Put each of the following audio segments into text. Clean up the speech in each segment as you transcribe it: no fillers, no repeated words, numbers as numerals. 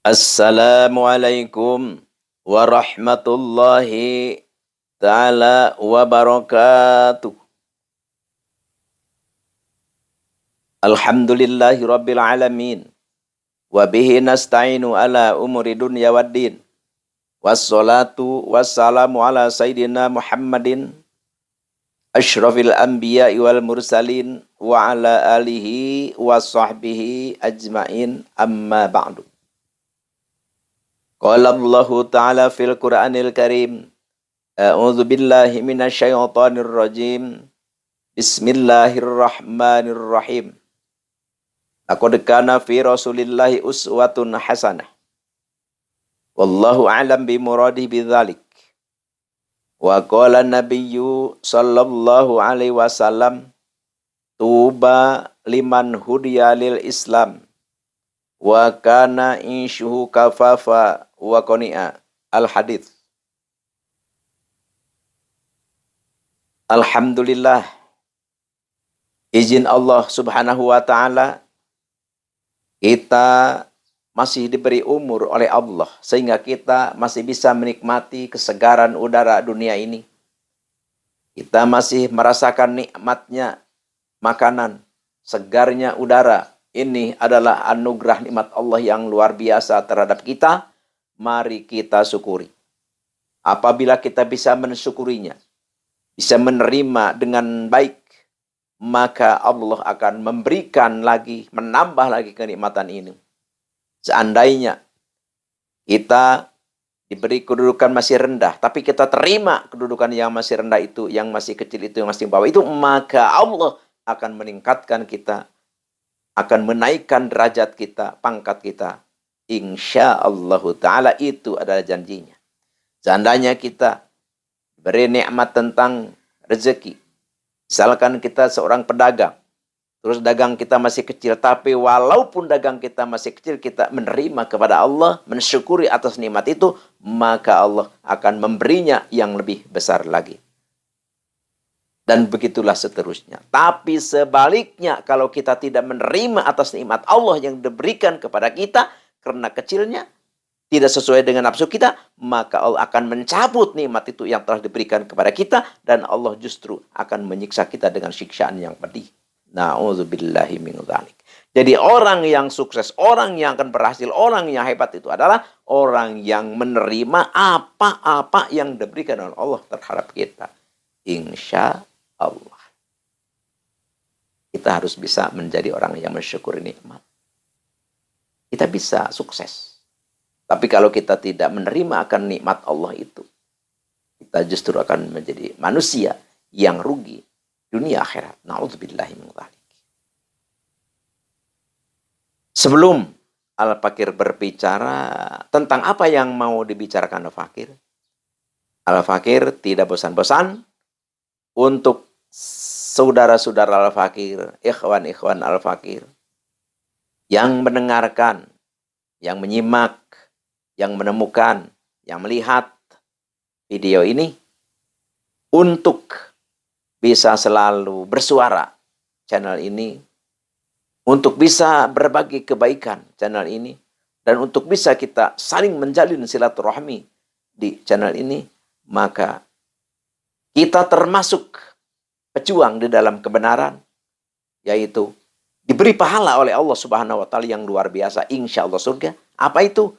Assalamualaikum warahmatullahi ta'ala wabarakatuh. Alhamdulillahi rabbil alamin. Wabihi nasta'inu ala umuri dunya waddin. Wassalatu wassalamu ala sayyidina Muhammadin asyrafil anbiya'i wal mursalin wa ala alihi wa sahbihi ajmain amma ba'du. Qala Allahu ta'ala fil Qur'anil Karim. A'udzu billahi minasyaitonir rajim. Bismillahirrahmanirrahim. Laqad kana fi Rasulillahi uswatun hasanah. Wallahu a'lam bi muradihi bidzalik. Wa qala nabiyyu sallallahu alaihi wasallam tuba liman hudiya lil Islam wa kana inshuhu kafafa wa qani'a. Al-hadits. Alhamdulillah, izin Allah subhanahu wa ta'ala, kita masih diberi umur oleh Allah sehingga kita masih bisa menikmati kesegaran udara dunia ini. Kita masih merasakan nikmatnya makanan, segarnya udara. Ini adalah anugerah nikmat Allah yang luar biasa terhadap kita. Mari kita syukuri. Apabila kita bisa mensyukurinya, bisa menerima dengan baik, maka Allah akan memberikan lagi, menambah lagi kenikmatan ini. Seandainya kita diberi kedudukan masih rendah, tapi kita terima kedudukan yang masih rendah itu, yang masih kecil itu, yang masih bawah itu, maka Allah akan meningkatkan kita, akan menaikkan derajat kita, pangkat kita. Insya Allah ta'ala, itu adalah janjinya. Seandainya kita beri nikmat tentang rezeki. Misalkan kita seorang pedagang, terus dagang kita masih kecil, tapi walaupun dagang kita masih kecil, kita menerima kepada Allah, mensyukuri atas nikmat itu, maka Allah akan memberinya yang lebih besar lagi. Dan begitulah seterusnya. Tapi sebaliknya, kalau kita tidak menerima atas nikmat Allah yang diberikan kepada kita, karena kecilnya, tidak sesuai dengan nafsu kita, maka Allah akan mencabut nikmat itu yang telah diberikan kepada kita, dan Allah justru akan menyiksa kita dengan siksaan yang pedih. Na'udzubillahi min dzalik. Jadi orang yang sukses, orang yang akan berhasil, orang yang hebat itu adalah orang yang menerima apa-apa yang diberikan oleh Allah terhadap kita. Insya Allah. Kita harus bisa menjadi orang yang mensyukuri nikmat. Kita bisa sukses. Tapi kalau kita tidak menerima akan nikmat Allah itu, kita justru akan menjadi manusia yang rugi dunia akhirat. Na'udzubillahi min dzalik. Sebelum Al-Fakir berbicara tentang apa yang mau dibicarakan Al-Fakir, Al-Fakir tidak bosan-bosan untuk saudara-saudara Al-Fakir, ikhwan-ikhwan Al-Fakir yang mendengarkan, yang menyimak, yang menemukan, yang melihat video ini, untuk bisa selalu bersuara channel ini, untuk bisa berbagi kebaikan channel ini, dan untuk bisa kita saling menjalin silaturahmi di channel ini, maka kita termasuk pejuang di dalam kebenaran, yaitu diberi pahala oleh Allah Subhanahu wa ta'ala yang luar biasa, insya Allah surga. Apa itu?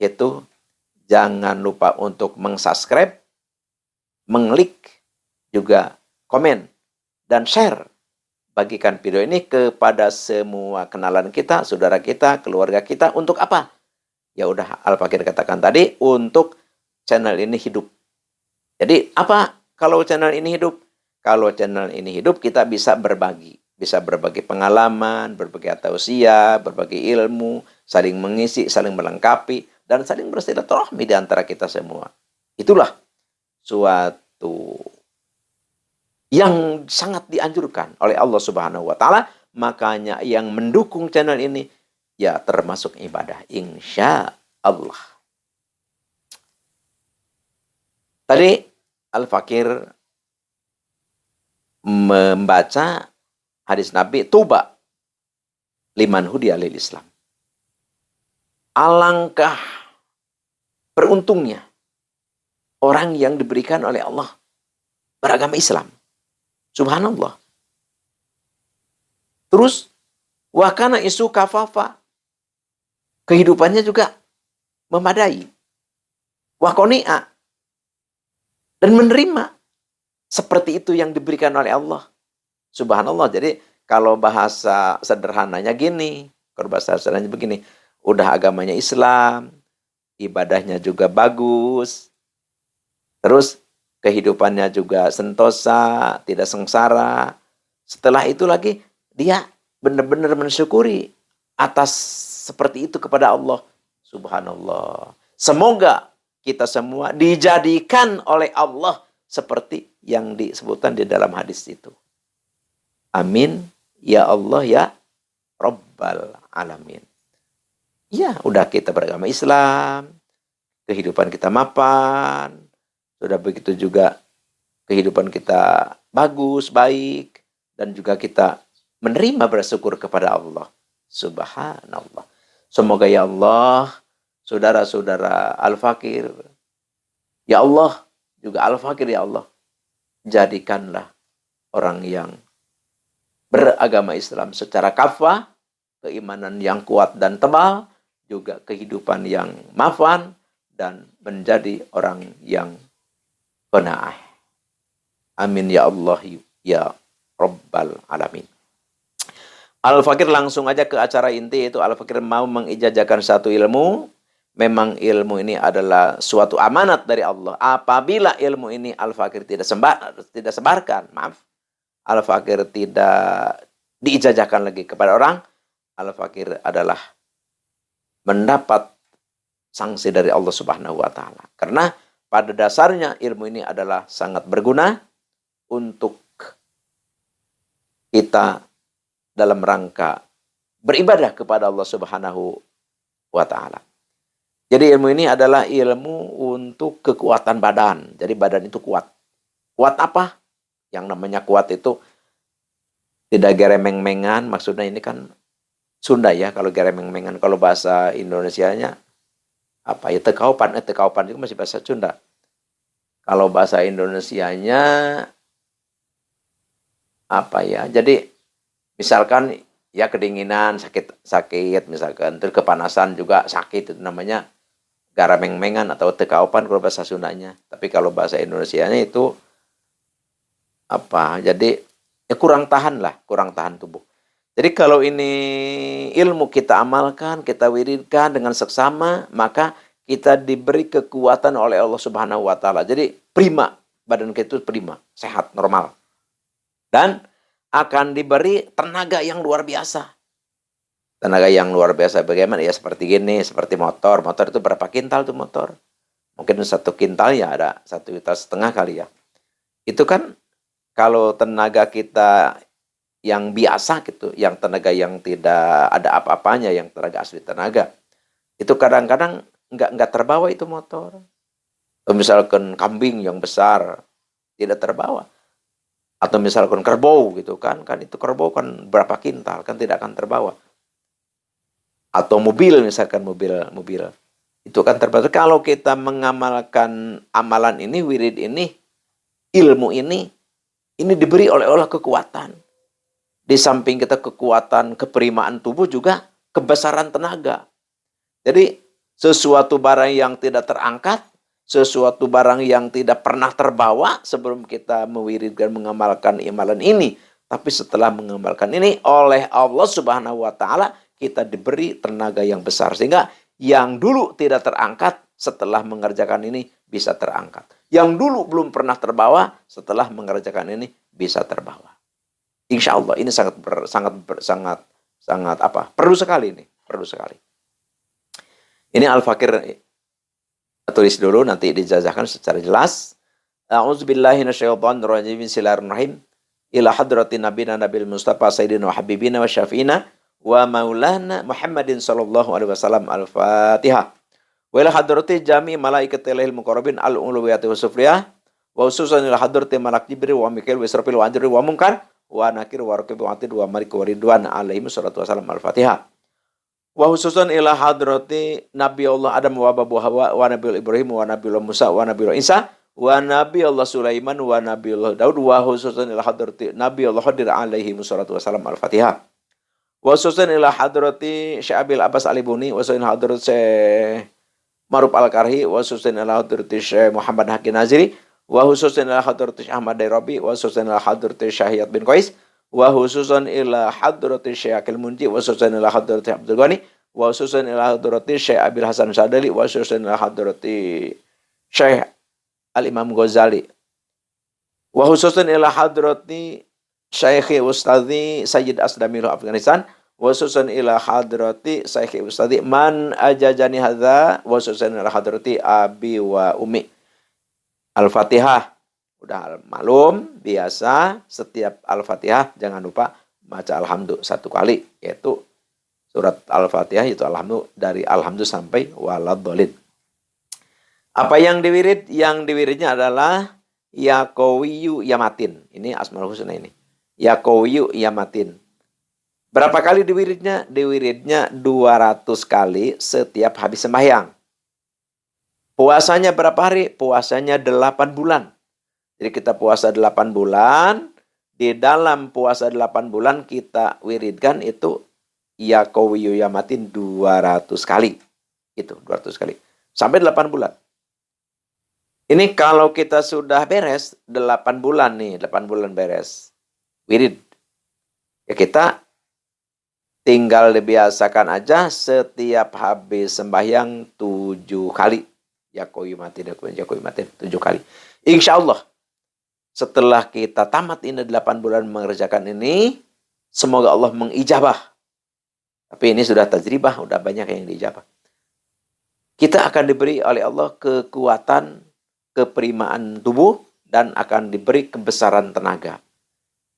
Yaitu jangan lupa untuk meng-subscribe, mengklik, juga komen, dan share. Bagikan video ini kepada semua kenalan kita, saudara kita, keluarga kita. Untuk apa? Ya udah, Al-Fakir katakan tadi, untuk channel ini hidup. Jadi apa kalau channel ini hidup? Kalau channel ini hidup, kita bisa berbagi. Bisa berbagi pengalaman, berbagi tausiah, berbagi ilmu, saling mengisi, saling melengkapi, dan saling bersilaturahmi di antara kita semua. Itulah suatu yang sangat dianjurkan oleh Allah Subhanahu wa ta'ala. Makanya yang mendukung channel ini, ya termasuk ibadah. Insya Allah. Tadi Al-Fakir membaca hadis Nabi, tuba liman hudiya lil Islam. alangkah beruntungnya orang yang diberikan oleh Allah beragama Islam. Subhanallah. Terus, wakana isu kafafa. Kehidupannya juga memadai. Wakoni'a. Dan menerima. Seperti itu yang diberikan oleh Allah. Subhanallah. Jadi, kalau bahasa sederhananya gini. Kalau bahasa sederhananya begini. Udah agamanya Islam. Ibadahnya juga bagus. Terus, kehidupannya juga sentosa. Tidak sengsara. Setelah itu lagi, dia benar-benar mensyukuri atas seperti itu kepada Allah. Subhanallah. Semoga kita semua dijadikan oleh Allah seperti yang disebutkan di dalam hadis itu. Amin. Ya Allah ya Rabbal Alamin. Ya, udah kita beragama Islam. Kehidupan kita mapan. Sudah begitu juga kehidupan kita bagus, baik. Dan juga kita menerima bersyukur kepada Allah. Subhanallah. Semoga ya Allah, saudara-saudara Al-Fakir, ya Allah, juga Al-Fakir ya Allah, jadikanlah orang yang beragama Islam secara kafah, keimanan yang kuat dan tebal, juga kehidupan yang mafan, dan menjadi orang yang qanaah. Amin ya Allah ya Rabbal Alamin. Al-Fakir langsung aja ke acara inti, yaitu Al-Fakir mau mengijazahkan satu ilmu. Memang ilmu ini adalah suatu amanat dari Allah. Apabila ilmu ini Al-Fakir tidak sebarkan, maaf, Al-Fakir tidak diijazahkan lagi kepada orang, Al-Fakir adalah mendapat sanksi dari Allah Subhanahu wa taala. Karena pada dasarnya ilmu ini adalah sangat berguna untuk kita dalam rangka beribadah kepada Allah Subhanahu wa taala. Jadi ilmu ini adalah ilmu untuk kekuatan badan. Jadi badan itu kuat. Kuat apa? Yang namanya kuat itu tidak geremeng-mengan. Maksudnya ini kan Sunda ya. Kalau geremeng-mengan, kalau bahasa Indonesianya apa ya, tekaupan. Tekaupan itu masih bahasa Sunda. Kalau bahasa Indonesianya apa ya? Jadi misalkan ya kedinginan, sakit misalkan, terus kepanasan juga sakit, itu namanya garameng-mengan atau tekaupan kalau bahasa Sundanya. Tapi kalau bahasa Indonesianya itu apa? Jadi ya kurang tahan tubuh. Jadi kalau ini ilmu kita amalkan, kita wiridkan dengan seksama, maka kita diberi kekuatan oleh Allah Subhanahu wa taala. Jadi prima, badan kita itu prima, sehat, normal. Dan akan diberi tenaga yang luar biasa. Tenaga yang luar biasa bagaimana? Ya seperti gini, seperti motor. Motor itu berapa kintal tuh motor? Mungkin 1 kintal ya ada 1,5 juta kali ya. Itu kan kalau tenaga kita yang biasa gitu, yang tenaga yang tidak ada apa-apanya, yang tenaga asli tenaga, itu kadang-kadang nggak terbawa itu motor. Atau misalkan kambing yang besar tidak terbawa. Atau misalkan kerbau gitu kan itu kerbau kan berapa kintal, kan tidak akan terbawa. Atau mobil, misalkan mobil itu kan terbawa. Kalau kita mengamalkan amalan ini, wirid ini, ilmu ini diberi oleh Allah kekuatan. Di samping kita kekuatan keperimaan tubuh, juga kebesaran tenaga. Jadi sesuatu barang yang tidak terangkat, sesuatu barang yang tidak pernah terbawa sebelum kita mewiridkan, mengamalkan amalan ini. Tapi setelah mengamalkan ini oleh Allah Subhanahu wa taala, kita diberi tenaga yang besar. Sehingga yang dulu tidak terangkat, setelah mengerjakan ini bisa terangkat. Yang dulu belum pernah terbawa, setelah mengerjakan ini bisa terbawa. Insya Allah ini sangat perlu sekali ini, perlu sekali. Ini Al-Fakir tulis dulu, nanti dijazahkan secara jelas. A'udzubillahi minasyaitonirrajim. Bismillahirrahmanirrahim. Ila hadratin nabiyina nabil mustafa sayyidina wa habibina wa syafiina wa maulana Muhammadin sallallahu alaihi wasallam. Al-Fatihah. Wa ila hadrati jami malaikatil muqarrabin al-uluwiyati wa sufliyah wa khususan ila hadrati malak Jibril wa Mikail wa Israfil wa Anjir wa Munkar wa Nakir wa Raqib wa Atid wa Malik wa Ridwan alaihi wassalatu wassalam. Al-Fatihah. Wa khususan ila hadrati Nabi Allah Adam wa Abu Hawa wa Nabi Ibrahim wa Nabi Musa wa Nabi Isa wa Nabi Allah Sulaiman wa Nabi Allah Daud wa khususan ila hadrati Nabi Allah Khadir alaihi wassalatu wassalam. Al-Fatihah. Wa khususan ila hadrati Syekh Abil Abbas Alibuni wa khususan ila hadrati Syekh Maruf Al-Karhi wa khususan ila hadrati Syekh Muhammad Hakim Naziri wa khususan ila hadrati Syekh Ahmad Dairabi wa khususan ila hadrati Syahiyat bin Qais wa khususan ila hadrati Syekh Akil Munji wa khususan ila hadrati Abdul Ghani wa khususan ila hadrati Syekh Abil Hasan Sadali wa khususan ila hadrati Syekh Al-Imam Ghazali wa khususan ila hadrati Syekh Ustadzi Sayyid Asdamil Afghanistan wa khususan ila hadrati Syekh Ustadzi man ajajani hadza wa khususan ila hadrati abi wa umi. Al-Fatihah. Udah maklum, biasa setiap Al-Fatihah jangan lupa baca Alhamdulillah 1 kali, yaitu surat Al-Fatihah itu Alhamdulillah dari Alhamdulillah sampai waladhdallin. Apa yang diwirid? Yang diwiridnya adalah Ya Qawiyyu Ya Matin. Ini Asmaul Husna ini. Ya Qawiyyu Ya Matin. Berapa kali diwiridnya? Diwiridnya 200 kali setiap habis sembahyang. Puasanya berapa hari? Puasanya 8 bulan. Jadi kita puasa 8 bulan, di dalam puasa 8 bulan kita wiridkan itu Ya Qawiyyu Ya Matin 200 kali. Itu 200 kali. Sampai 8 bulan. Ini kalau kita sudah beres 8 bulan nih, 8 bulan beres. Wirid. Ya kita tinggal dibiasakan aja setiap habis sembahyang 7 kali. Ya Qawiyyu Matin, Ya Qawiyyu Matin 7 kali. Insya Allah. Setelah kita tamat ini 8 bulan mengerjakan ini, semoga Allah mengijabah. Tapi ini sudah tajribah, sudah banyak yang diijabah. Kita akan diberi oleh Allah kekuatan, keperimaan tubuh, dan akan diberi kebesaran tenaga.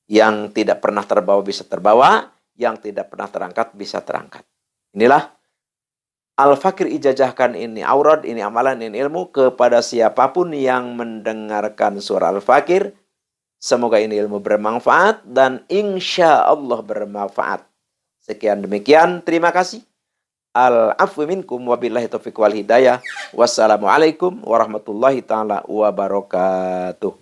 Yang tidak pernah terbawa bisa terbawa, yang tidak pernah terangkat bisa terangkat. Inilah Al-Fakir ijazahkan ini aurad, ini amalan, ini ilmu kepada siapapun yang mendengarkan surah Al-Fakir. Semoga ini ilmu bermanfaat dan insya Allah bermanfaat. Sekian demikian, terima kasih. Al-afwi minkum wabillahi taufiq wal hidayah. Wassalamualaikum warahmatullahi ta'ala wabarakatuh.